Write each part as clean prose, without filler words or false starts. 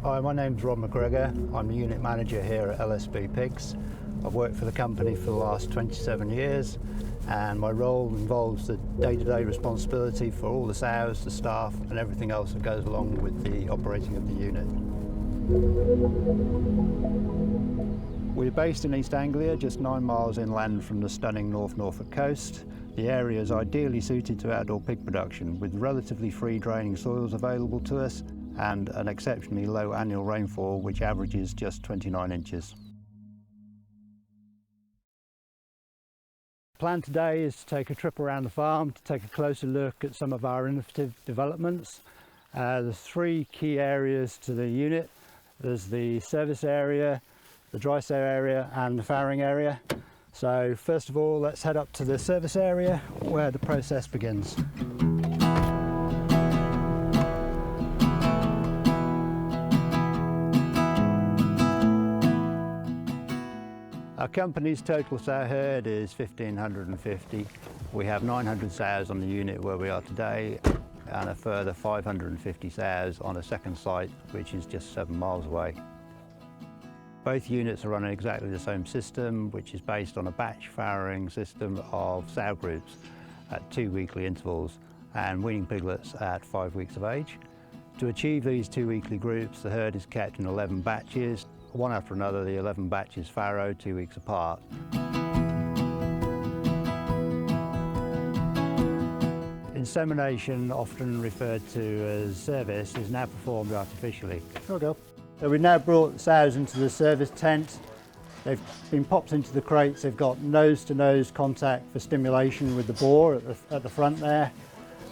Hi, my name's Rob McGregor. I'm the unit manager here at LSB Pigs. I've worked for the company for the last 27 years, and my role involves the day-to-day responsibility for all the sows, the staff and everything else that goes along with the operating of the unit. We're based in East Anglia, just 9 miles inland from the stunning North Norfolk coast. The area is ideally suited to outdoor pig production, with relatively free draining soils available to us and an exceptionally low annual rainfall, which averages just 29 inches. The plan today is to take a trip around the farm to take a closer look at some of our innovative developments. There's 3 key areas to the unit. There's the service area, the dry sow area and the farrowing area. So first of all, let's head up to the service area where the process begins. Our company's total sow herd is 1,550. We have 900 sows on the unit where we are today, and a further 550 sows on a second site, which is just 7 miles away. Both units are running exactly the same system, which is based on a batch farrowing system of sow groups at 2 weekly intervals and weaning piglets at 5 weeks of age. To achieve these 2 weekly groups, the herd is kept in 11 batches. One after another, the 11 batches farrow 2 weeks apart. Insemination, often referred to as service, is now performed artificially. So we've now brought the sows into the service tent. They've been popped into the crates. They've got nose-to-nose contact for stimulation with the bore at the front there.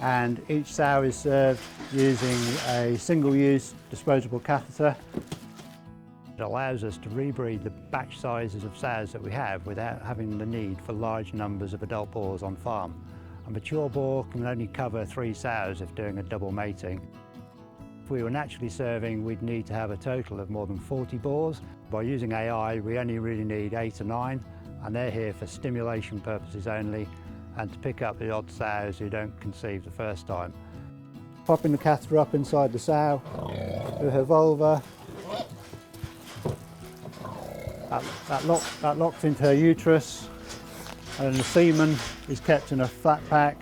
And each sow is served using a single-use disposable catheter. It allows us to rebreed the batch sizes of sows that we have without having the need for large numbers of adult boars on farm. A mature boar can only cover 3 sows if doing a double mating. If we were naturally serving, we'd need to have a total of more than 40 boars. By using AI, we only really need 8 or 9, and they're here for stimulation purposes only and to pick up the odd sows who don't conceive the first time. Popping the catheter up inside the sow through her vulva. That locks into her uterus, and the semen is kept in a flat pack.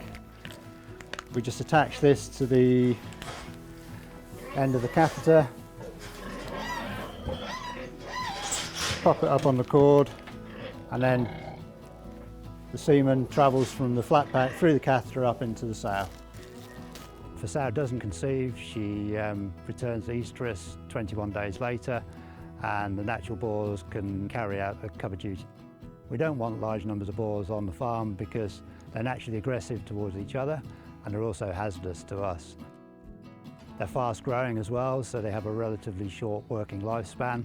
We just attach this to the end of the catheter, pop it up on the cord, and then the semen travels from the flat pack through the catheter up into the sow. If a sow doesn't conceive, she returns to estrus 21 days later, and the natural boars can carry out a cover duty. We don't want large numbers of boars on the farm because they're naturally aggressive towards each other, and they're also hazardous to us. They're fast growing as well, so they have a relatively short working lifespan.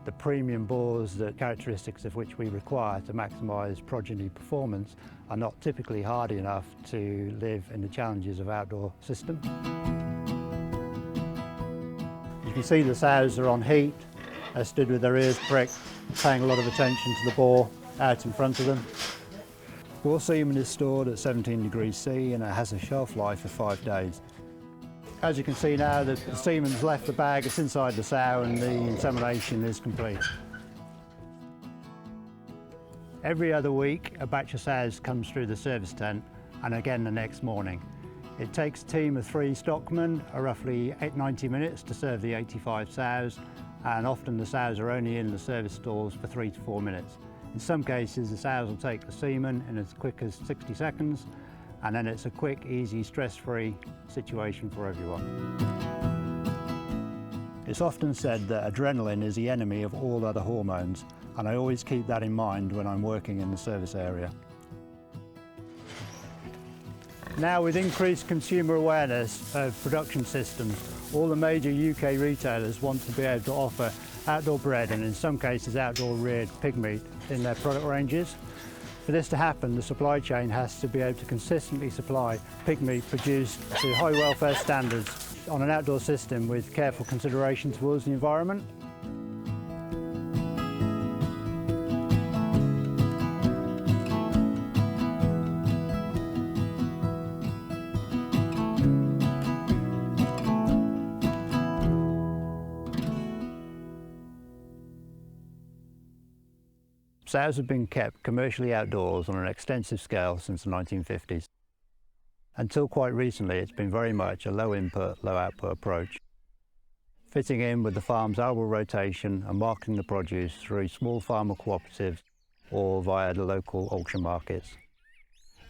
The premium boars, the characteristics of which we require to maximise progeny performance, are not typically hardy enough to live in the challenges of outdoor system. You can see the sows are on heat. They're stood with their ears pricked, paying a lot of attention to the boar out in front of them. Boar semen is stored at 17 degrees C and it has a shelf life of 5 days. As you can see now, the semen's left the bag, it's inside the sow, and the insemination is complete. Every other week, a batch of sows comes through the service tent, and again the next morning. It takes a team of 3 stockmen roughly 90 minutes to serve the 85 sows, and often the sows are only in the service stalls for 3 to 4 minutes. In some cases, the sows will take the semen in as quick as 60 seconds, and then it's a quick, easy, stress-free situation for everyone. It's often said that adrenaline is the enemy of all other hormones, and I always keep that in mind when I'm working in the service area. Now, with increased consumer awareness of production systems, all the major UK retailers want to be able to offer outdoor bred and in some cases outdoor reared pig meat in their product ranges. For this to happen, the supply chain has to be able to consistently supply pig meat produced to high welfare standards on an outdoor system with careful consideration towards the environment. Sows have been kept commercially outdoors on an extensive scale since the 1950s. Until quite recently, it's been very much a low input, low output approach, fitting in with the farm's annual rotation and marketing the produce through small farmer cooperatives or via the local auction markets.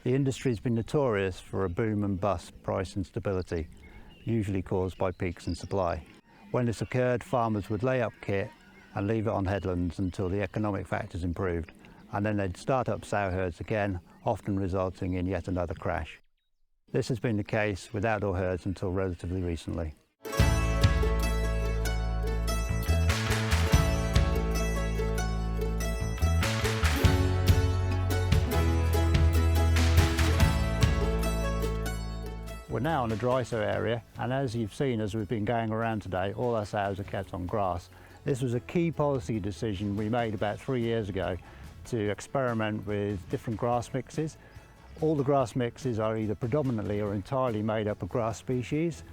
The industry has been notorious for a boom and bust price instability, usually caused by peaks in supply. When this occurred, farmers would lay up kit and leave it on headlands until the economic factors improved, and then they'd start up sow herds again, often resulting in yet another crash. This has been the case with outdoor herds until relatively recently. We're now on a dry sow area, and as you've seen as we've been going around today, all our sows are kept on grass. This was a key policy decision we made about 3 years ago to experiment with different grass mixes. All the grass mixes are either predominantly or entirely made up of grass species,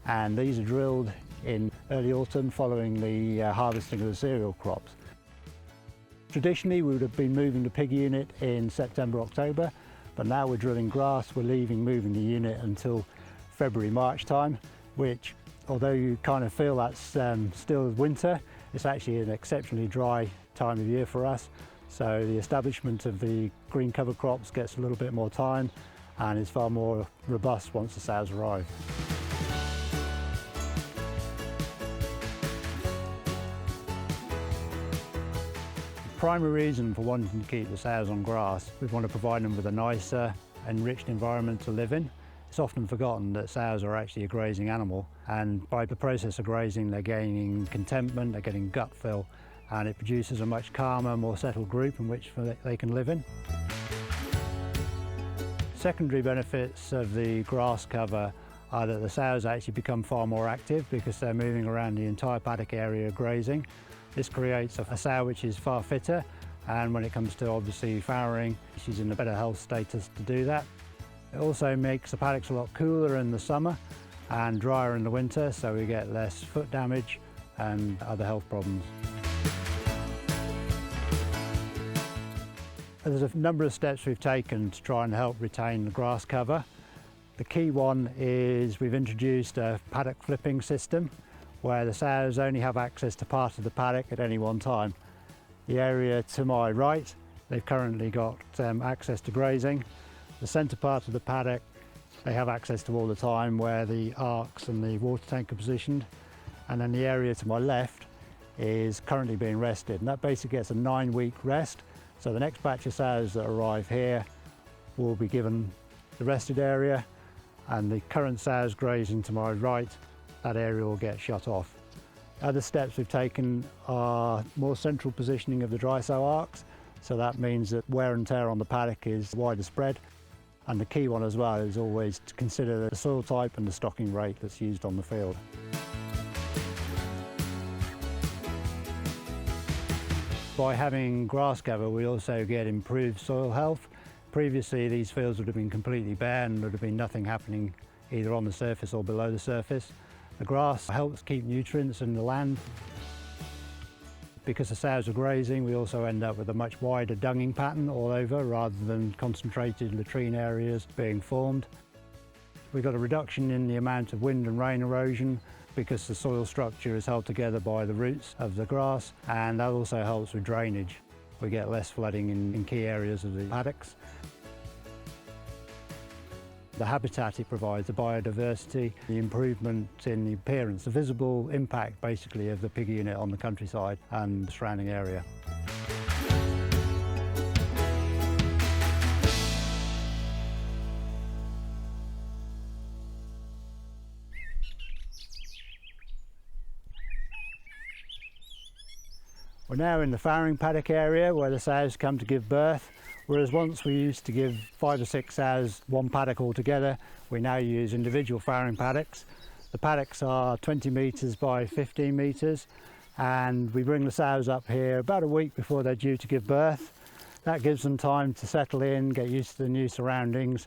and these are drilled in early autumn following the harvesting of the cereal crops. Traditionally we would have been moving the pig unit in September, October, but now we're drilling grass, we're moving the unit until February, March time, which, although you kind of feel that's still winter, it's actually an exceptionally dry time of year for us. So the establishment of the green cover crops gets a little bit more time and is far more robust once the sows arrive. The primary reason for wanting to keep the sows on grass, we want to provide them with a nicer, enriched environment to live in. It's often forgotten that sows are actually a grazing animal, and by the process of grazing they're gaining contentment, they're getting gut fill, and it produces a much calmer, more settled group in which they can live in. Secondary benefits of the grass cover are that the sows actually become far more active because they're moving around the entire paddock area grazing. This creates a sow which is far fitter, and when it comes to obviously farrowing, she's in a better health status to do that. It also makes the paddocks a lot cooler in the summer and drier in the winter, so we get less foot damage and other health problems. There's a number of steps we've taken to try and help retain the grass cover. The key one is we've introduced a paddock flipping system where the sows only have access to part of the paddock at any one time. The area to my right, they've currently got access to grazing. The centre part of the paddock they have access to all the time, where the arcs and the water tank are positioned. And then the area to my left is currently being rested, and that basically gets a 9-week rest. So the next batch of sows that arrive here will be given the rested area, and the current sows grazing to my right, that area will get shut off. Other steps we've taken are more central positioning of the dry sow arcs, so that means that wear and tear on the paddock is wider spread. And the key one as well is always to consider the soil type and the stocking rate that's used on the field. By having grass cover, we also get improved soil health. Previously, these fields would have been completely bare and there would have been nothing happening either on the surface or below the surface. The grass helps keep nutrients in the land. Because the sows are grazing, we also end up with a much wider dunging pattern all over rather than concentrated latrine areas being formed. We've got a reduction in the amount of wind and rain erosion because the soil structure is held together by the roots of the grass, and that also helps with drainage. We get less flooding in key areas of the paddocks. The habitat it provides, the biodiversity, the improvement in the appearance, the visible impact basically of the pig unit on the countryside and the surrounding area. We're now in the farrowing paddock area where the sows come to give birth. Whereas once we used to give 5 or 6 sows one paddock altogether, we now use individual farrowing paddocks. The paddocks are 20 metres by 15 metres, and we bring the sows up here about a week before they're due to give birth. That gives them time to settle in, get used to the new surroundings.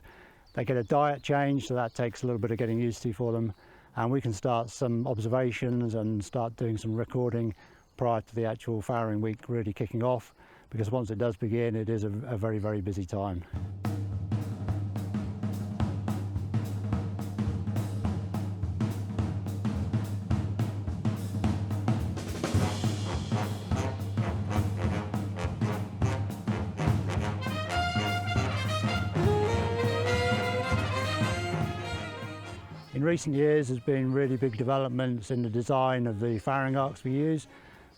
They get a diet change, so that takes a little bit of getting used to for them, and we can start some observations and start doing some recording prior to the actual farrowing week really kicking off. because once it does begin, it is a very, very busy time. In recent years, there's been really big developments in the design of the farrowing arcs we use.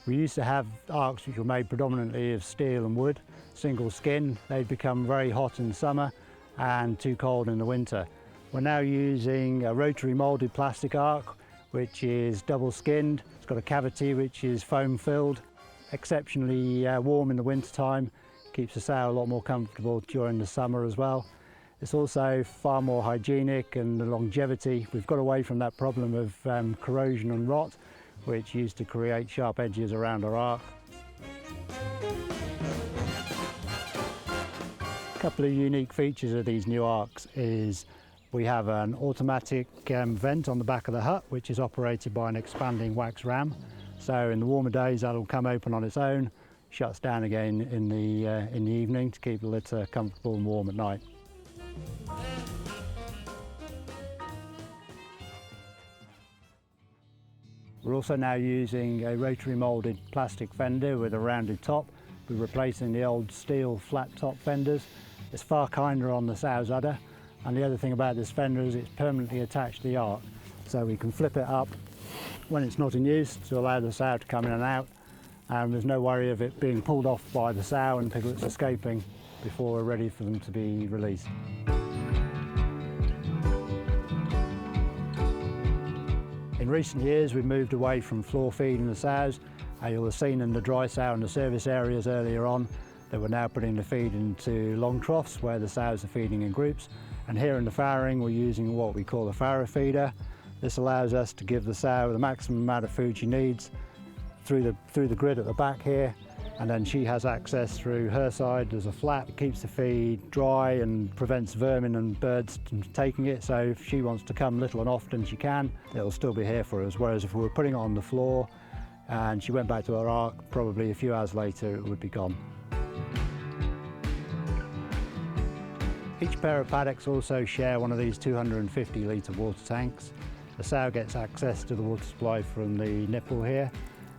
We used to have arcs which were made predominantly of steel and wood, single skin. They'd become very hot in summer and too cold in the winter. We're now using a rotary moulded plastic arc, which is double skinned. It's got a cavity which is foam filled, exceptionally warm in the winter time, keeps the sow a lot more comfortable during the summer as well. It's also far more hygienic, and the longevity, we've got away from that problem of corrosion and rot, which used to create sharp edges around our arc. A couple of unique features of these new arcs is we have an automatic vent on the back of the hut, which is operated by an expanding wax ram. So in the warmer days, that'll come open on its own, shuts down again in the evening to keep the litter comfortable and warm at night. We're also now using a rotary moulded plastic fender with a rounded top. We're replacing the old steel flat top fenders. It's far kinder on the sow's udder, and the other thing about this fender is it's permanently attached to the arc, so we can flip it up when it's not in use to allow the sow to come in and out, and there's no worry of it being pulled off by the sow and piglets escaping before we're ready for them to be released. In recent years, we've moved away from floor feeding the sows. You'll have seen in the dry sow and the service areas earlier on that we're now putting the feed into long troughs where the sows are feeding in groups. And here in the farrowing, we're using what we call a farrow feeder. This allows us to give the sow the maximum amount of food she needs through the grid at the back here, and then she has access through her side. There's a flap, it keeps the feed dry and prevents vermin and birds from taking it, so if she wants to come little and often she can, it'll still be here for us, whereas if we were putting it on the floor and she went back to her ark, probably a few hours later it would be gone. Each pair of paddocks also share one of these 250 litre water tanks. The sow gets access to the water supply from the nipple here.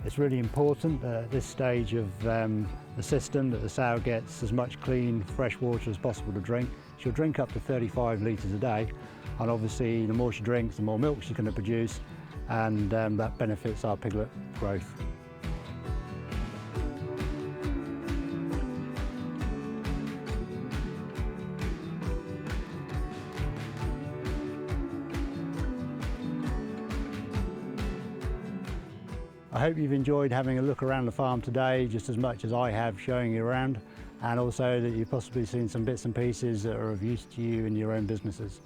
It's really important at this stage of the system that the sow gets as much clean, fresh water as possible to drink. She'll drink up to 35 litres a day, and obviously the more she drinks, the more milk she's going to produce, and that benefits our piglet growth. I hope you've enjoyed having a look around the farm today just as much as I have showing you around, and also that you've possibly seen some bits and pieces that are of use to you in your own businesses.